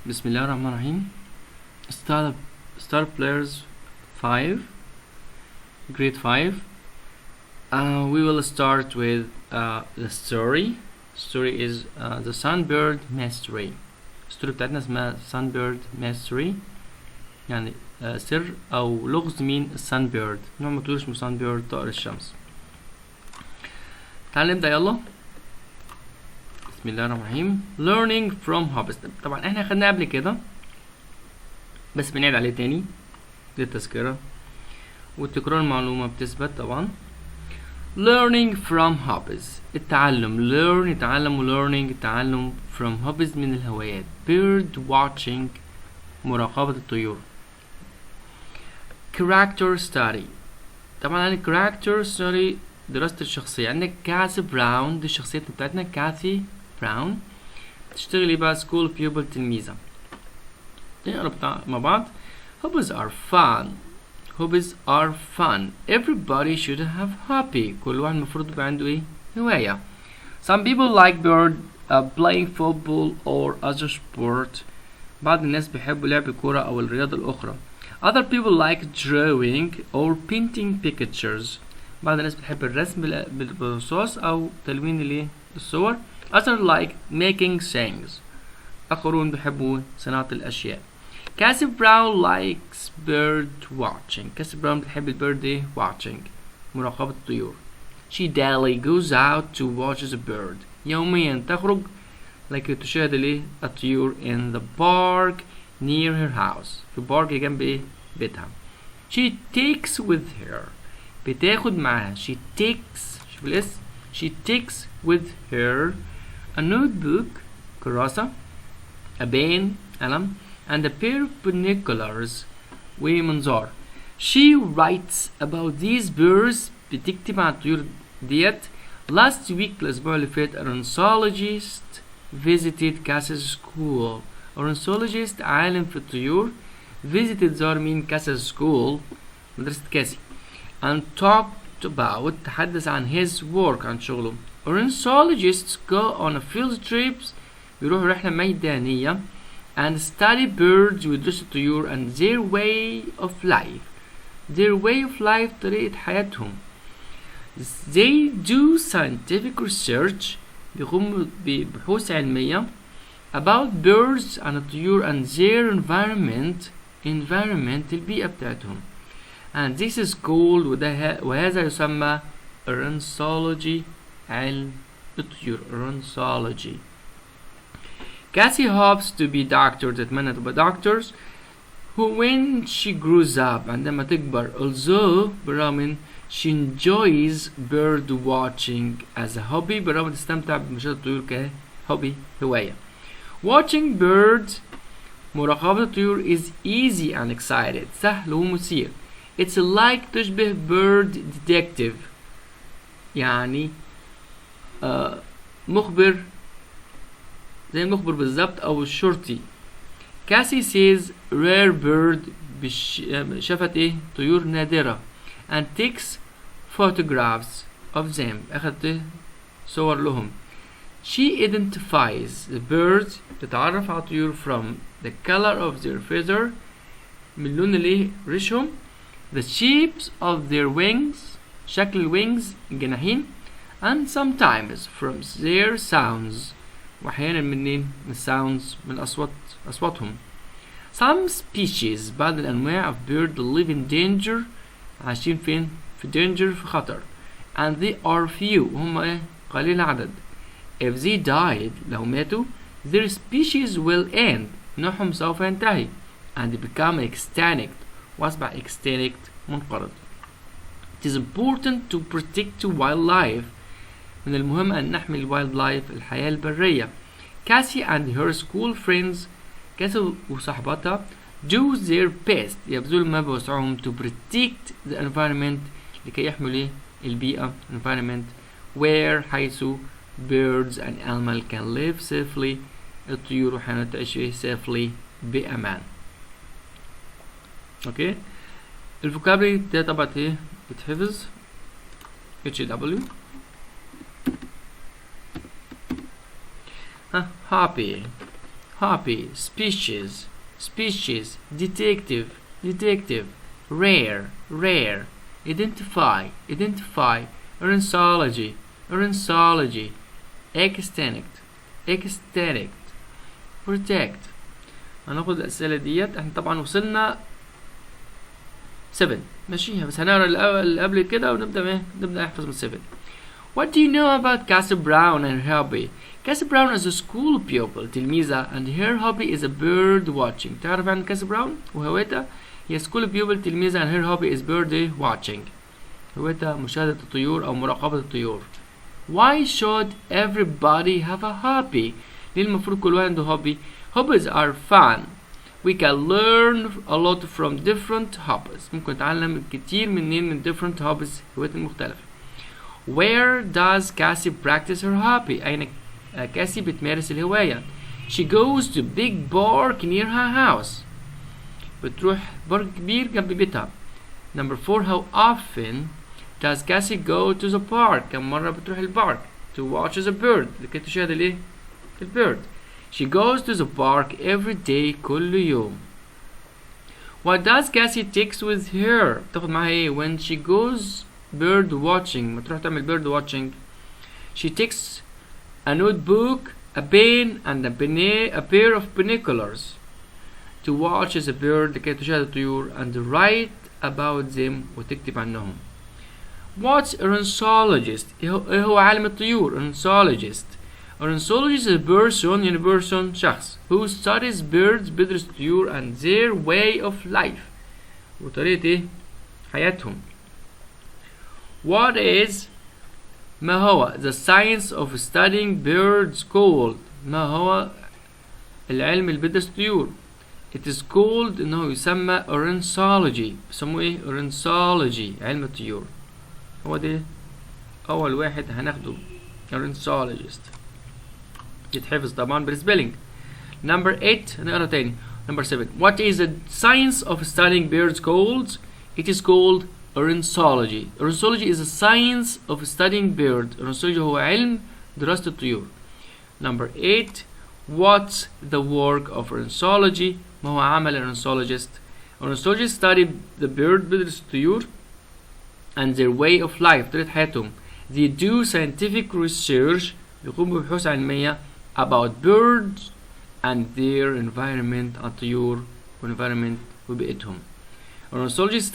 بسم الله الرحمن الرحيم. Star Players 5, Grade 5. We will start with the story. Story is the Sunbird Mystery. الستوري بتاعتنا اسمها Sunbird Mystery، يعني سر أو لغز مين السانبيرد، نوع من الطيور اسمه سانبيرد، طائر الشمس. تعال نبدأ يلا. بسم الله الرحمن الرحيم. Learning from hobbies. طبعا احنا خدناه قبل كده بس بنعيد عليه تاني للتذكرة، والتكرار المعلومة بتثبت طبعا. Learning from hobbies، التعلم. learn يتعلم، و learning التعلم from hobbies من الهوايات. bird watching مراقبة الطيور. character study، طبعا عن character study دراسة الشخصية. عندك كاثي براون، دي الشخصية بتاعتنا كاثي براون، تشتغلي بقى school pupil تلميذة. نقرا مع بعض. hobbies are fun. hobbies are fun. Everybody should have hobby. كل واحد المفروض يبقى عنده ايه؟ هواية. Some people like playing football or other sport. بعض الناس بيحبوا لعب الكرة أو الرياضة الأخرى. Other people like drawing or painting pictures. بعض الناس بتحب الرسم بالرصاص أو تلوين الايه؟ الصور. Others like making things. آخرون بيحبوا صناعة الأشياء. كاسي براون likes bird watching. كاسي براون بتحب البيرد ايه؟ watching مراقبة الطيور. She daily goes out to watch the bird. يوميا تخرج لكي تشاهد الايه؟ الطيور in the park near her house. في بارك جنب ايه؟ بيتها. She takes with her. بتاخد معاها. She takes، شوف الاسم. She takes with her a notebook كراسة، a pen قلم، and a pair of binoculars ومنظار. She writes about these birds. بتكتب عن الطيور ديت. Last week الأسبوع اللي فات ornithologist visited Cass's school. ornithologist عالم في الطيور visited زار مين؟ Cass's school مدرسة كاسي and talked about تحدث عن his work عن شغله. ornithologists go on a field trips بيروحوا رحلة ميدانية and study birds ويدرسوا الطيور and their way of life. their way of life طريقة حياتهم. they do scientific research بيقوموا ببحوث علمية about birds عن الطيور and their environment البيئة بتاعتهم. and this is called وهذا يسمى ornithology علم الطيور ornithology. Cassie hopes to be doctor. تتمنى تبقى doctors who when she grows up عندما تكبر although بالرغم من she enjoys bird watching as a hobby بالرغم من تستمتع بمشاهدة الطيور كهوبي هواية. watching birds مراقبة الطيور is easy and excited سهل ومثير. it's like تشبه bird detective يعني مخبر زي المخبر بالظبط أو الشرطي. كاسي says rare bird شافت ايه؟ طيور نادرة and takes photographs of them أخذت صور لهم. she identifies the birds تتعرف على الطيور from the color of their feather من لون الايه؟ ريشهم. the shapes of their wings شكل الوينجز الجناحين and sometimes from their sounds واحيانا من sounds من اصواتهم. some species بعض الانواع of bird live in danger عايشين فين؟ في danger في خطر and they are few هم ايه؟ قليل العدد. if they died لو ماتوا their species will end نوعهم سوف ينتهي and become extinct واصبح extinct منقرض. it is important to protect wildlife من المهم أن نحمي الوايلد لايف الحياة البرية. كاسي and her school friends كاسي وصحباتها do their best يبذلوا ما بوسعهم to protect the environment لكي يحموا البيئة environment where حيث birds and animals can live safely الطيور وحيوانات تعيش safely بأمان. اوكي الفوكابري ده طبعا ايه بتحفظ HW. happy happy, species, species, detective, detective, rare, rare, identify, identify, ornithology, ornithology, extinct, extinct, protect. هناخد الأسئلة ديت. احنا طبعا وصلنا 7 ماشي، بس هنقرا اللي قبل كده ونبدأ نبدأ نحفظ من 7. What do you know about Cassie Brown and her hobby? Cassie Brown is a school pupil تلميذة and her hobby is a bird watching. تعرف عن كاسي براون وهوايتها؟ هي school pupil تلميذة and her hobby is bird watching. هوايتها مشاهدة الطيور أو مراقبة الطيور. Why should everybody have a hobby? ليه المفروض كل واحد عنده hobby؟ Hobbies are fun. We can learn a lot from different hobbies. ممكن نتعلم كتير من different hobbies هوايات مختلفة. Where does Cassie practice her hobby? أين كاسي بتمارس الهواية؟ She goes to big park near her house. بتروح بارك كبير جنب بيتها. Number 4. How often does Cassie go to the park? كم مرة بتروح البارك؟ To watch the bird. لكي تشاهد الايه؟ البيرد. She goes to the park every day كل يوم. What does Cassie takes with her? بتاخد معاها ايه when she goes bird watching؟ ما تروح تعمل bird watching. She takes a notebook, a pen, and a pair of binoculars to watch the bird لكي تشاهد الطيور and write about them وتكتب عنهم. What's ornithologist؟ ايه هو عالم الطيور؟ ornithologist. Ornithologist is a person يعني person شخص who studies birds بيدرس الطيور and their way of life وطريقة ايه؟ حياتهم. What is ما هو the science of studying birds called؟ ما هو العلم اللي بيدرس الطيور؟ It is called انه يسمى ornithology. بيسموه ايه؟ ornithology علم الطيور. هو ده اول واحد هناخده ornithologist. يتحفظ طبعا بالسبيلنج. Number 8 هنقرا تاني. Number 7. What is the science of studying birds called? It is called ornithology. Ornithology is a science of studying birds. Ornithology هو علم دراسة الطيور. Number 8. What's the work of ornithology? ما هو عمل ornithologist? Ornithologists study the bird بيدرس الطيور and their way of life طريقة حياتهم. They do scientific research يقوموا ببحوث علمية about birds and their environment الطيور والenvironment وبيئتهم. Ornithologists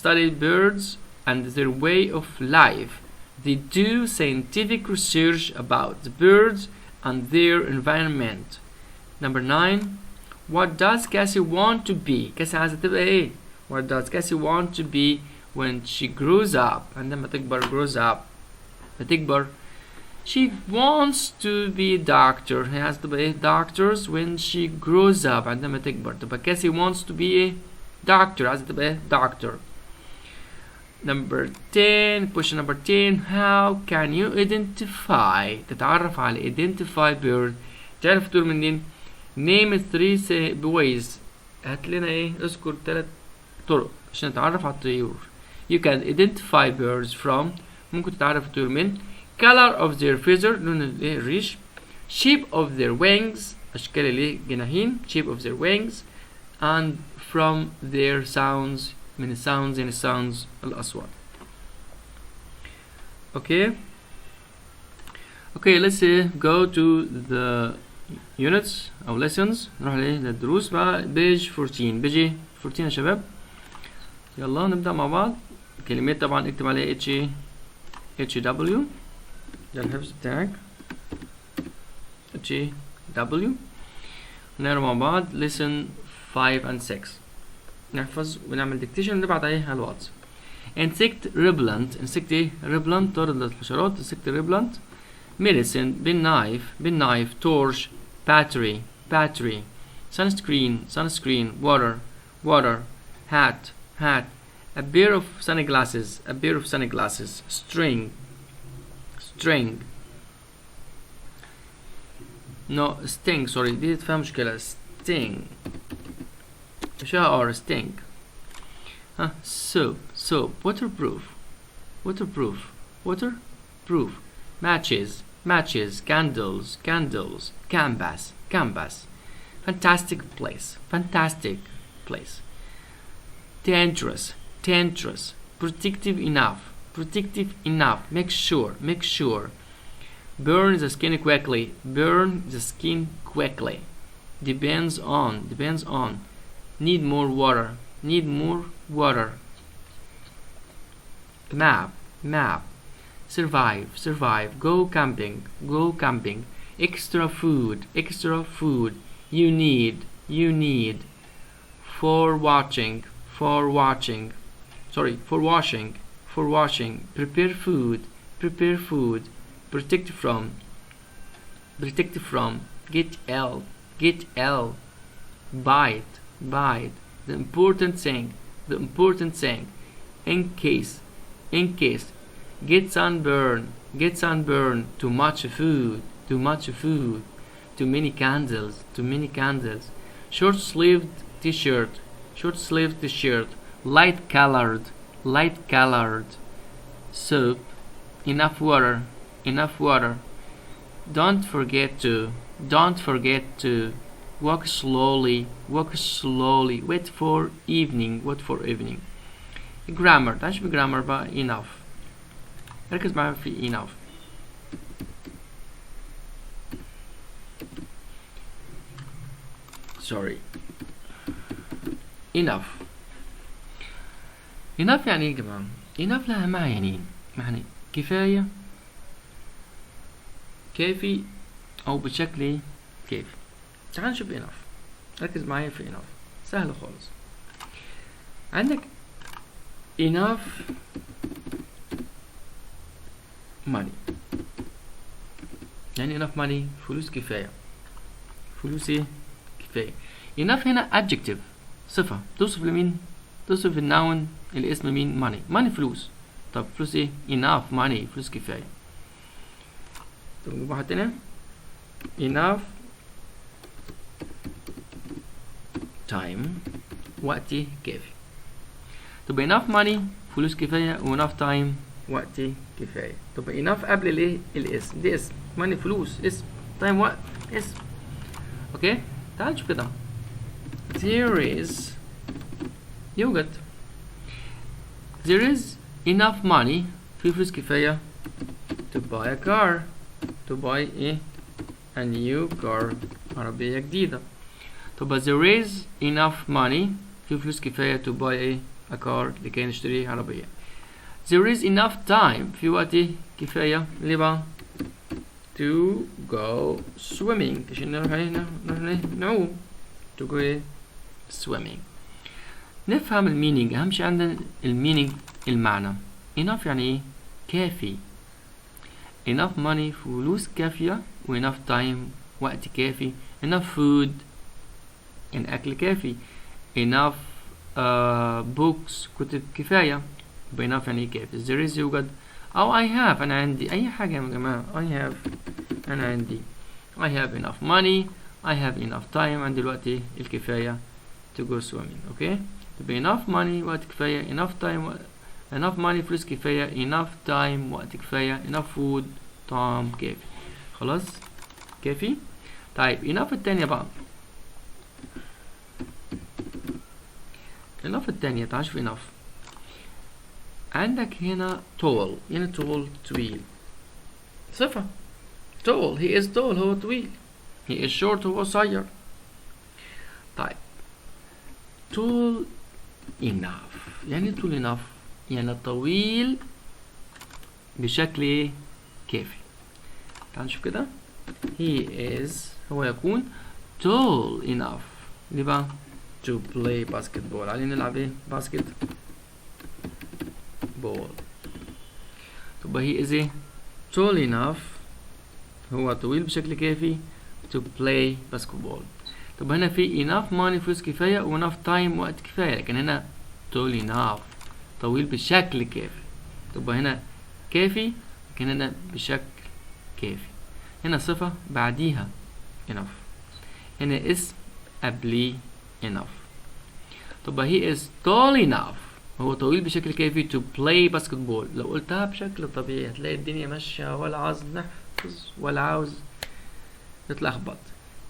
study birds and their way of life. They do scientific research about the birds and their environment. Number 9. What does Cassie want to be? Cassie عايزة تبقى ايه؟ What does Cassie want to be when she grows up? عندما تكبر grows up تكبر. She wants to be a doctor. هي عايزة تبقى ايه؟ Doctors when she grows up عندما تكبر. تبقى Cassie wants to be ايه؟ Doctor. عايزة تبقى ايه؟ Doctor. Number 10. Question number 10. How can you identify تتعرف على identify bird؟ تعرف تقول منين؟ Name 3 ways. هات لنا ايه؟ اذكر 3 طرق عشان نتعرف على الطيور. You can identify birds from ممكن تتعرف الطيور من color of their feather لون الريش shape of their wings أشكال الجناحين shape of their wings and from their sounds من الsounds يعني sounds الأصوات. Okay, let's go to the units أو lessons. نروح للدروس بقى page 14 بيجي 14 يا شباب. يلا نبدأ مع بعض. كلمات طبعا اكتب عليها HW ده الحفظ بتاعك HW. نقرا مع بعض lesson 5 and 6 نحفظ ونعمل dictation ونبعت عليها على الواتس. insect repellent insect ايه؟ repellent طارد للحشرات insect repellent. medicine penknife torch battery sunscreen water hat a pair of sunglasses string no sting sorry دي فيها مشكلة sting فيها sting soap waterproof matches matches, candles, candles, canvas, canvas. Fantastic place, fantastic place. Dangerous, dangerous. Protective enough, protective enough. Make sure, make sure. Burn the skin quickly, burn the skin quickly. Depends on, depends on. Need more water, need more water. Map, map. Survive, survive. Go camping, go camping. Extra food, extra food. You need, you need. For watching, for watching. Sorry, for washing, for washing. Prepare food, prepare food. Protect from, protect from. Get ill, get ill. Bite, bite. The important thing, the important thing. In case, in case. Get sunburn, get sunburn. Too much food, too much food. Too many candles, too many candles. Short-sleeved t-shirt, short-sleeved t-shirt. Light colored, light colored. Soap. Enough water, enough water. Don't forget to, don't forget to. Walk slowly, walk slowly. Wait for evening, wait for evening. Grammar. تعال نشوف grammar بقى. enough. ركز معايا في enough. sorry. enough. enough يعني ايه يا جماعة؟ enough لها معانين. يعني كفاية، كافي، أو بشكل كافي. تعال نشوف enough. ركز معايا في enough. سهل خالص. عندك enough money. يعني enough money فلوس كفاية. فلوس ايه؟ كفاية. enough هنا adjective، صفة توصف لمين؟ توصف النون الاسم مين؟ money. money فلوس. طب فلوس ايه؟ enough money فلوس كفاية. طب نجيب واحد تاني. enough time وقت كافي. طب enough money فلوس كفاية، و enough time وقت كفاية. طب enough قبل الايه؟ الاسم. دي اسم. money فلوس اسم. time وقت اسم. اوكي؟ تعال نشوف كده. there is يوجد. there is enough money في فلوس كفاية to buy a car. to buy ايه؟ a new car. عربية جديدة. طب there is enough money في فلوس كفاية to buy ايه؟ a car لكي نشتري عربية. there is enough time في وقت كفاية ليه بقى؟ to go swimming عشان نروح نعوم. to go swimming. نفهم المينينج. أهم شيء عندنا المينينج، المعنى. enough يعني ايه؟ كافي. enough money فلوس كافية، و enough time وقت كافي. enough food يعني أكل كافي. enough books كتب كفاية. enough يعني كافي. there is يوجد، أو I have أنا عندي. أي حاجة يا جماعة. I have أنا عندي. I have enough money. I have enough time عندي الوقت الكفاية to go swimming. أوكي. طب enough money وقت كفاية. enough time enough money فلوس كفاية. enough time وقت كفاية. enough food طعام كافي. خلاص كافي. طيب enough التانية بقى. enough التانية تعال شوف enough. عندك هنا tall. يعني tall طويل. صفة. tall he is tall هو طويل. he is short هو قصير. طيب tall enough يعني tall enough يعني طويل بشكل كافي. تعال نشوف كده. he is هو يكون tall enough ليه بقى؟ to play basketball. علينا نلعب ايه؟ باسكت بول. طب he is ايه؟ tall enough هو طويل بشكل كافي to play basketball. طب هنا في enough money فلوس كفاية، و enough time وقت كفاية. لكن هنا tall enough طويل بشكل كافي. طب هنا كافي، لكن هنا بشكل كافي. هنا صفة بعديها enough. هنا اسم قبليه enough. طب he is tall enough هو طويل بشكل كافي to play basketball. لو قلتها بشكل طبيعي هتلاقي الدنيا ماشية ولا عايز نحو ركز ولا عاوز تتلخبط.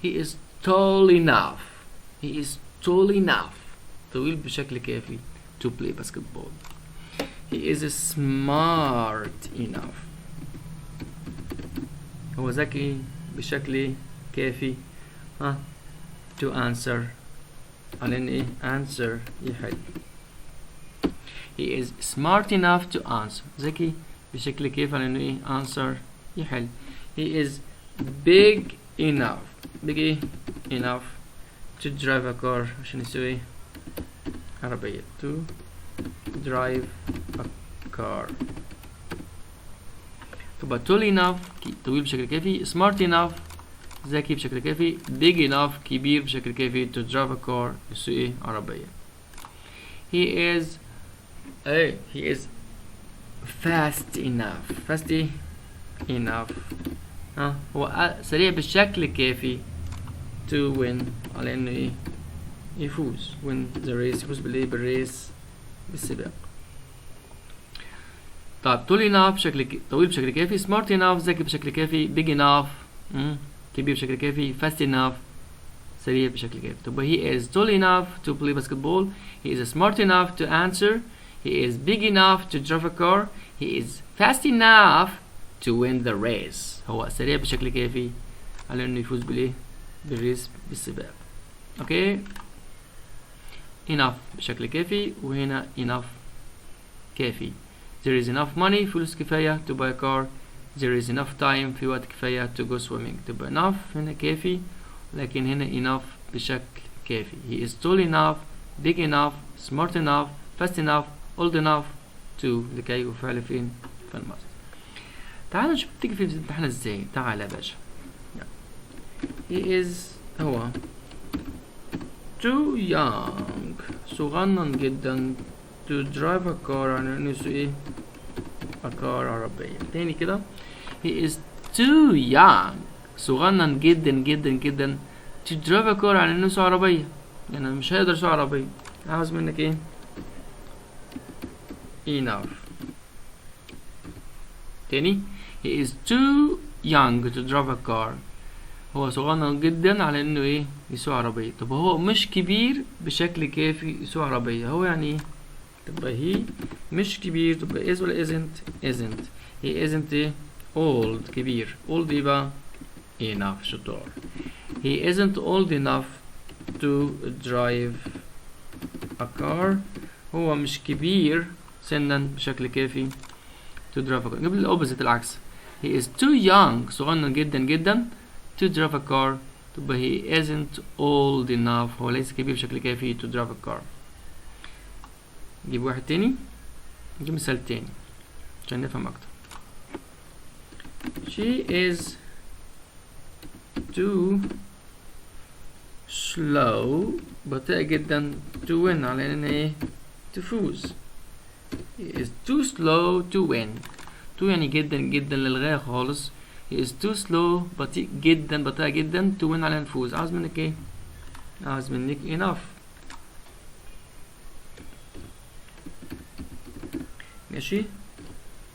he is tall enough. he is tall enough طويل بشكل كافي to play basketball. he is smart enough هو ذكي بشكل كافي to answer على ان ايه answer يحل. he is smart enough to answer ذكي بشكل كافي على انه ايه answer يحل. he is big enough big ايه enough to drive a car عشان يسوي عربية to drive a car. تبقى tall enough طويل بشكل كافي smart enough ذكي بشكل كافي big enough كبير بشكل كافي to drive a car يسوي عربية. he is fast enough enough هو سريع بالشكل كافي to win على انه ايه يفوز win the race يفوز بالريس بالسباق. طيب tall enough طويل بشكل كافي smart enough ذكي بشكل كافي big enough كبير بشكل كافي fast enough سريع بشكل كافي. طب he is tall enough to play basketball. he is smart enough to answer. he is big enough to drive a car. he is fast enough to win the race. هو سريع بشكل كافي على انه يفوز بالريس بالسباق. اوكي enough بشكل كافي وهنا enough كافي. there is enough money فلوس كفاية to buy a car. there is enough time في وقت كفاية to go swimming. تبقى enough هنا كافي لكن هنا enough بشكل كافي. he is tall enough big enough smart enough fast enough old enough to لكي وفعل فين في الماضي. تعال نشوف بتيجي في الامتحان ازاي. تعال يا باشا he is هو too young صغنن جدا to drive a car يعني انه ايه a car عربية. تاني كده he is too young صغنن جدا جدا جدا to drive a car يعني انه يسوق عربية يعني مش هيقدر يسوق عربية. عاوز منك ايه enough. تاني he is too young to drive a car هو صغنن جدا على انه ايه يسوق عربية. طب هو مش كبير بشكل كافي يسوق عربية. هو يعني ايه تبقى he مش كبير تبقى is ولا isn't he isn't ايه old كبير old ايه بقى enough شطار. he isn't old enough to drive a car هو مش كبير سنا بشكل كافي to drive a car. نجيب الأوبوزيت العكس he is too young صغنن جدا جدا to drive a car تبقى he isn't old enough هو ليس كبير بشكل كافي to drive a car. نجيب واحد تاني نجيب مثال تاني عشان نفهم أكتر. she is too slow بطيئة جدا to win على إن إيه تفوز. he is too slow to win to يعني جدا جدا للغاية خالص. he is too slow بطيئة جدا to win على نفوز. عاوز منك ايه عاوز منك enough. ماشي.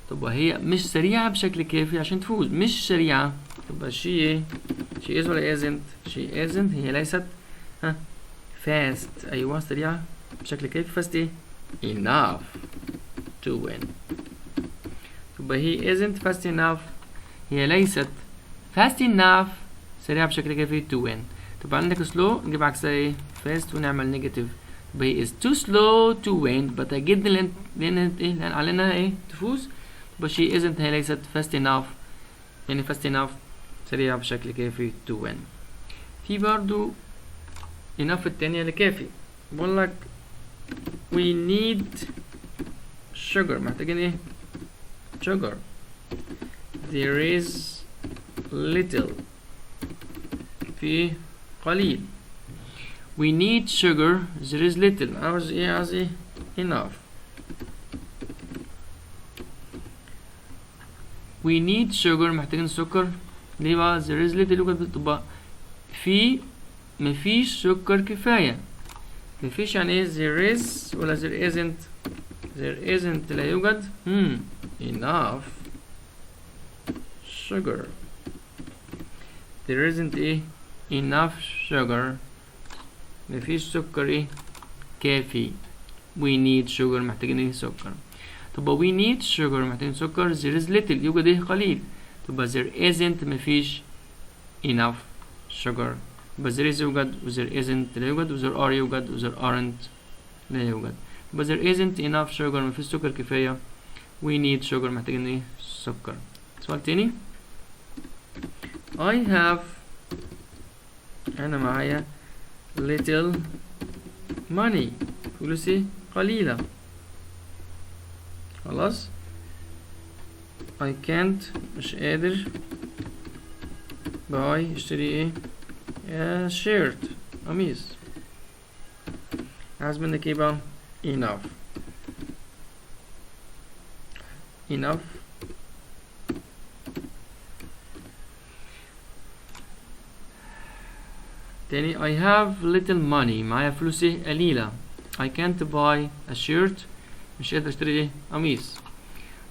طب وهي مش سريعة بشكل كافي عشان تفوز مش سريعة تبقى she ايه she is ولا isn't she isn't هي ليست fast ايوه سريعة بشكل كافي fast ايه enough to win. تبقى he isn't fast enough هي ليست fast enough سريعة بشكل كافي to win. تبقى عندك slow نجيب عكسها ايه fast ونعمل negative. تبقى he is too slow to win بطيئة جدا لأن علينا ايه تفوز. تبقى she isn't هي ليست fast enough يعني fast enough سريعة بشكل كافي to win. في برضو enough التانية لكافي بقول لك we need sugar محتاجين ايه sugar. there is little في قليل. we need sugar there is little عاوز ايه enough. we need sugar محتاجين سكر ليه بقى there is little تبقى في مفيش سكر كفاية. مفيش يعني ايه there is ولا there isn't لا يوجد enough sugar there isn't ايه enough sugar. مفيش سكر ايه كافي. we need sugar محتاجين ايه سكر. طب we need sugar محتاجين سكر. there is little يوجد ايه قليل. طب there isn't مفيش enough sugar. طب there is يوجد و there isn't لا يوجد و there are يوجد و there aren't لا يوجد. طب there isn't enough sugar مفيش سكر كفاية. we need sugar محتاجين ايه سكر. سؤال تاني. I have أنا معايا little money فلوسي قليلة. خلاص. I can't مش قادر buy اشتري ايه shirt قميص. عايز منك ايه بقى enough تاني. I have little money معايا فلوسي قليلة. I can't buy a shirt مش قادر اشتري ايه قميص.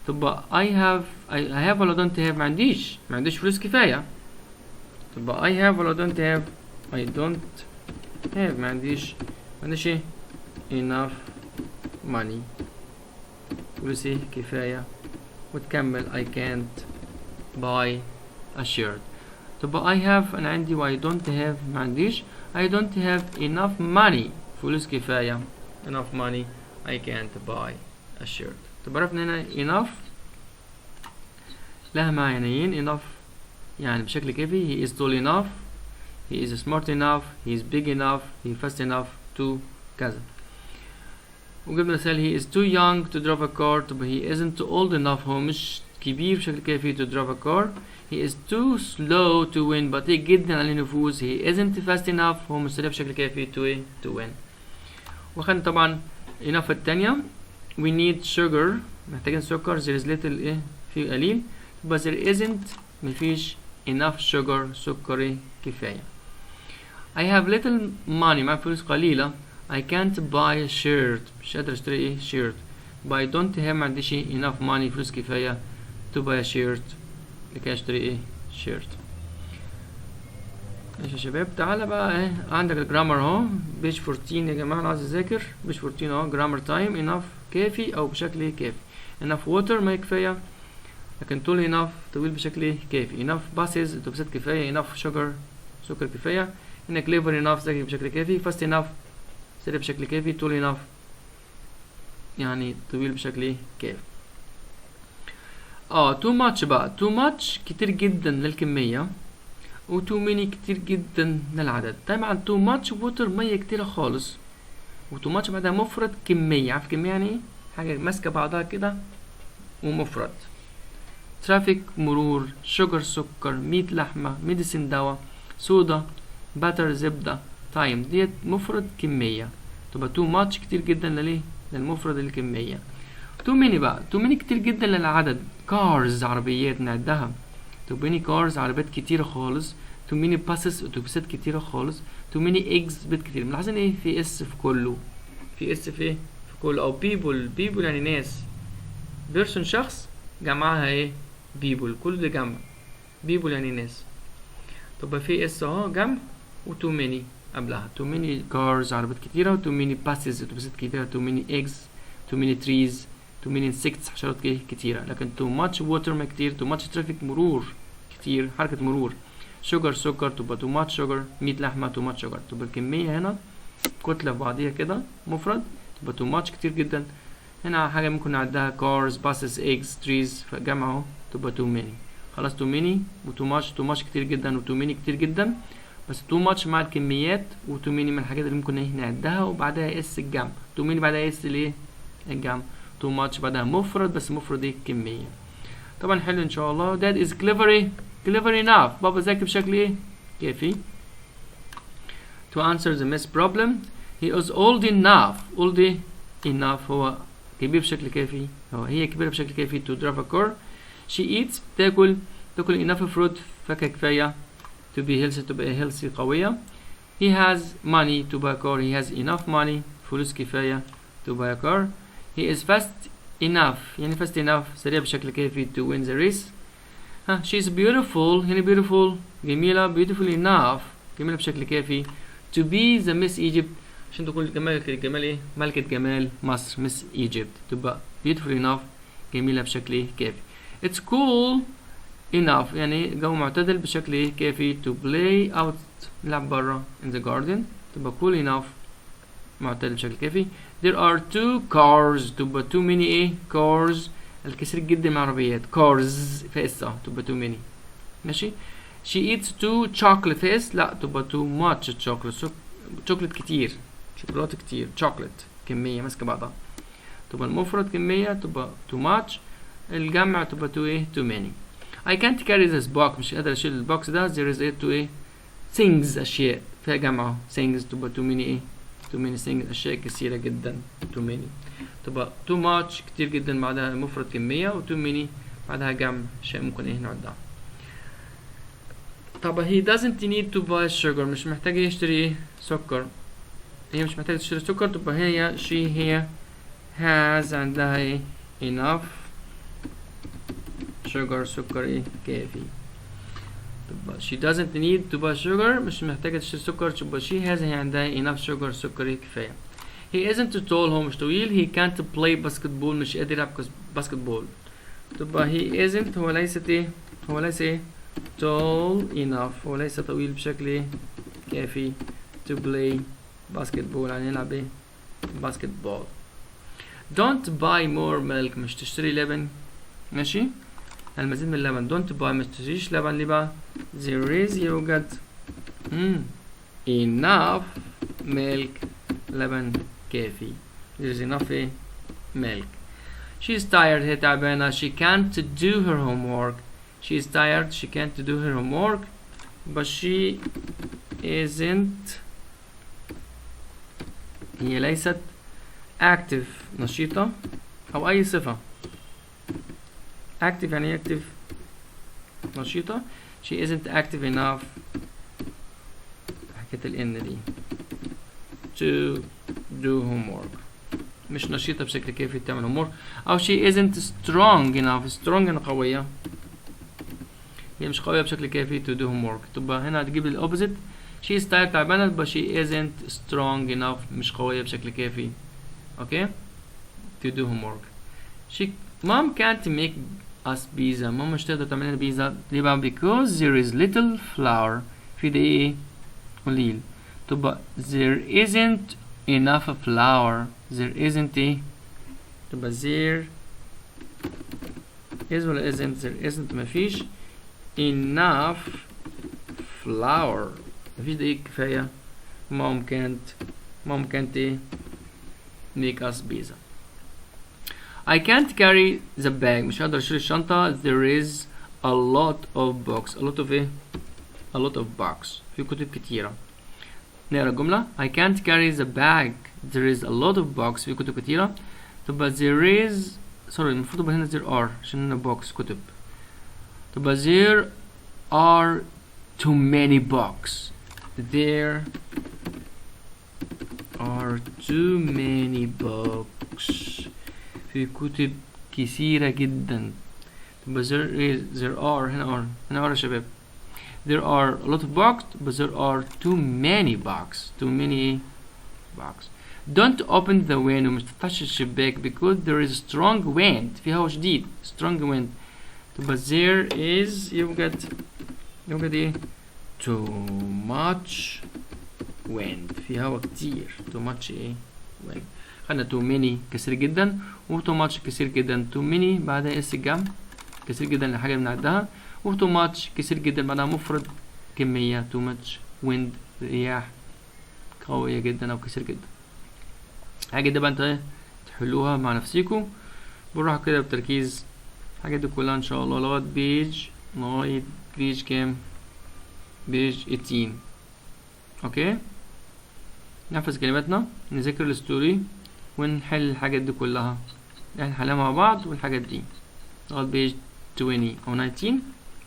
طب I have ولا don't have. ما عنديش فلوس كفاية. طب I have ولا don't have. I don't have ما عنديش ايه enough money فلوسي كفاية. وتكمل I can't buy a shirt. طب I have أنا عندي و I don't have ما عنديش. I don't have enough money فلوس كفاية. enough money I can't buy a shirt. طب عرفنا هنا enough لها معنيين. enough يعني بشكل كافي. he is tall enough, he is smart enough, he is big enough, he is fast enough to كذا. وجبنا مثال he is too young to drive a car. طب he isn't old enough هو مش كبير بشكل كافي to drive a car. he is too slow to win بطيء جدا على النفوذ. he isn't fast enough هو مش سريع بشكل كافي to win. وخدنا طبعا enough التانية. we need sugar محتاجين سكر. there is little في قليل. but there isn't مفيش enough sugar سكر كفاية. I have little money معي فلوس قليلة. I can't buy a shirt مش قادر اشتري shirt. but I don't have ما عنديش enough money فلوس كفاية to buy a shirt لكي اشتري shirt. ماشي يا شباب. تعالى بقى عندك الجرامر اهو بيج 14 يا جماعة اللي عايز يذاكر. بيج 14 اهو جرامر تايم. enough كافي او بشكل كافي. enough water ما كفاية لكن طول enough طويل بشكل كافي. enough buses اتوبيسات كفاية. enough sugar سكر كفاية. هنا clever enough ذكي بشكل كافي. fast enough سريع بشكل كافي. طول enough يعني طويل بشكل كافي. too much بقى. too much كتير جدا للكمية و too many كتير جدا للعدد. طبعا too much water مية كتيرة خالص و too much بعدها مفرد كمية. عارف كمية يعني ايه؟ حاجة ماسكة بعضها كده ومفرد. ترافيك مرور. sugar سكر. ميت لحمة. ميديسين دواء. صودا. باتر زبدة. تايم ديت مفرد كمية. تبقى too much كتير جدا للمفرد الكمية. too many بقى. too many كتير جدا للعدد. cars عربيات نعدها. too many cars عربيات كتيرة خالص. too many buses اتوبيسات كتيرة خالص. too many eggs بيض كتير. ملاحظين في اس في كله. في اس في كله. او people يعني ناس. person شخص جمعها people كل ده جمع. people يعني ناس. طب في اس اهو جمع و too many قبلها. too many cars عربيات كتيرة و too many buses اتوبيسات كتيرة. too many eggs too many trees too many insects حشرات كتيرة. لكن too much water ما كتير. too much traffic مرور كتير حركة مرور. sugar سكر تبقى too much sugar. ميت لحمة too much sugar. تبقى الكمية هنا كتلة في بعضيها كده مفرد تبقى too much كتير جدا. هنا حاجة ممكن نعدها cars buses eggs trees فجمع اهو تبقى too many. خلاص too many و too much كتير جدا و too many كتير جدا. بس too much مع الكميات و too many من الحاجات اللي ممكن نعدها وبعدها اس الجمع. too many بعدها اس الجمع. too much بعدها مفرد بس مفرد كمية. طبعا حلو ان شاء الله. that is clever enough بابا ذكي بشكل كافي to answer the math problem. he is old enough هو كبير بشكل كافي. هي كبيرة بشكل كافي to drive a car. she eats تاكل enough fruit فاكهة كفاية to be healthy تبقى healthy قوية. he has money to buy a car. he has enough money فلوس كفاية to buy a car. he is fast enough يعني fast enough سريع بشكل كافي to win the race. ها she's beautiful. هنا beautiful جميلة. beautiful enough جميلة بشكل كافي to be the Miss Egypt عشان تكون جمال ايه؟ ملكة جمال مصر Miss Egypt. تبقى beautiful enough جميلة بشكل كافي. it's cool enough يعني جو معتدل بشكل كافي to play out نلعب برا in the garden. تبقى cool enough معتدل بشكل كافي. there are two cars. تبقى too many ايه؟ cars الكثير جدا من العربيات. cars في اس تبقى too many. ماشي. she eats two chocolate في اس لا تبقى too much chocolate. chocolate كتير شوكولاتة كتير. chocolate كمية ماسكة بعضها. تبقى المفرد كمية تبقى too much. الجمع تبقى too ايه؟ too many. I can't carry this box مش قادر اشيل البوكس ده. there is too ايه؟ things أشياء فيها جمع things تبقى too many ايه؟ too many things أشياء كثيرة جدا too many. تبقى too much كتير جدا بعدها مفرد كمية و too many بعدها جمع أشياء ممكن ايه نعدها. طبعا he doesn't need to buy sugar مش محتاج يشتري ايه؟ سكر. هي مش محتاجة تشتري سكر. تبقى هي هي has عندها ايه؟ enough sugar سكر ايه؟ كافي. تبقى she doesn't need to buy sugar مش محتاجة تشتري سكر. تبقى she has هي عندها enough sugar سكر ايه؟ كفاية. he isn't tall هو مش طويل. he can't play basketball مش قادر يلعب باسكتبول. تبقى he isn't هو ليست ايه؟ هو ليس ايه؟ tall enough هو ليس طويل بشكل ايه؟ كافي to play basketball يعني يلعب ايه؟ basketball. don't buy more milk مش تشتري لبن. ماشي. المزيد من اللبن. don't buy مش تشتريش لبن. ليه بقى؟ there is يوجد enough milk لبن كافي. there is enough ايه؟ milk. she's tired هي تعبانة. she can't do her homework. she is tired she can't do her homework but she isn't هي ليست active نشيطة أو أي صفة. active يعني active نشيطة. she isn't active enough حكاية ال N دي to do homework مش نشيطة بشكل كافي تعمل homework. أو she isn't strong enough. strong يعني قوية. هي مش قوية بشكل كافي to do homework. تبقى هنا هتجيب ال opposite. she is tired تعبانة but she isn't strong enough مش قوية بشكل كافي. okay to do homework. mom can't make us pizza. ماما مش تقدر تعمل لنا بيتزا. ليه بقى؟ because there is little flour في دقيق قليل. تبقى there isn't enough flour. there isn't ايه؟ تبقى there is ولا isn't؟ there isn't مفيش enough flour مفيش دقيق كفاية. mom can't ايه؟ make us pizza. I can't carry the bag مش هقدر اشيل الشنطة. there is a lot of books. a lot of ايه؟ a lot of books في كتب كتيرة. نقرا الجملة. I can't carry the bag. there is a lot of books في كتب كتيرة. تبقى there is sorry المفروض تبقى هنا there are عشان هنا books كتب. تبقى there are too many books. there are too many books في كتب كثيرة جدا. تبقى there are هنا are يا شباب. there are a lot of books but there are too many books. too many books. don't open the window مش تفتحش الشباك because there is strong wind في هوا شديد. strong wind. تبقى there is يوجد ايه؟ too much wind في هوا كتير. too much ايه؟ wind. خدنا too many كثير جدا و too much كثير جدا. too many بعدها اس الجمع كثير جدا الحاجة اللي بنعدها و too much كثير جدا بعدها مفرد كمية. too much wind رياح قوية جدا أو كثير جدا. الحاجة دي بقى انت تحلوها مع نفسيكم بالراحة كده بتركيز. الحاجات دي كلها ان شاء الله لغاية بيج كام؟ بيج 18. اوكي نحفظ كلماتنا نذاكر الستوري ونحل الحاجات دي كلها. احنا نحلها مع بعض والحاجات دي لغاية بيج 20 او 19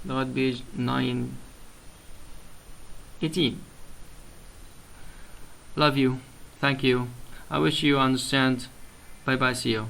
لغاية بيج 9 18. Love you. Thank you. I wish you understand. Bye bye. See you.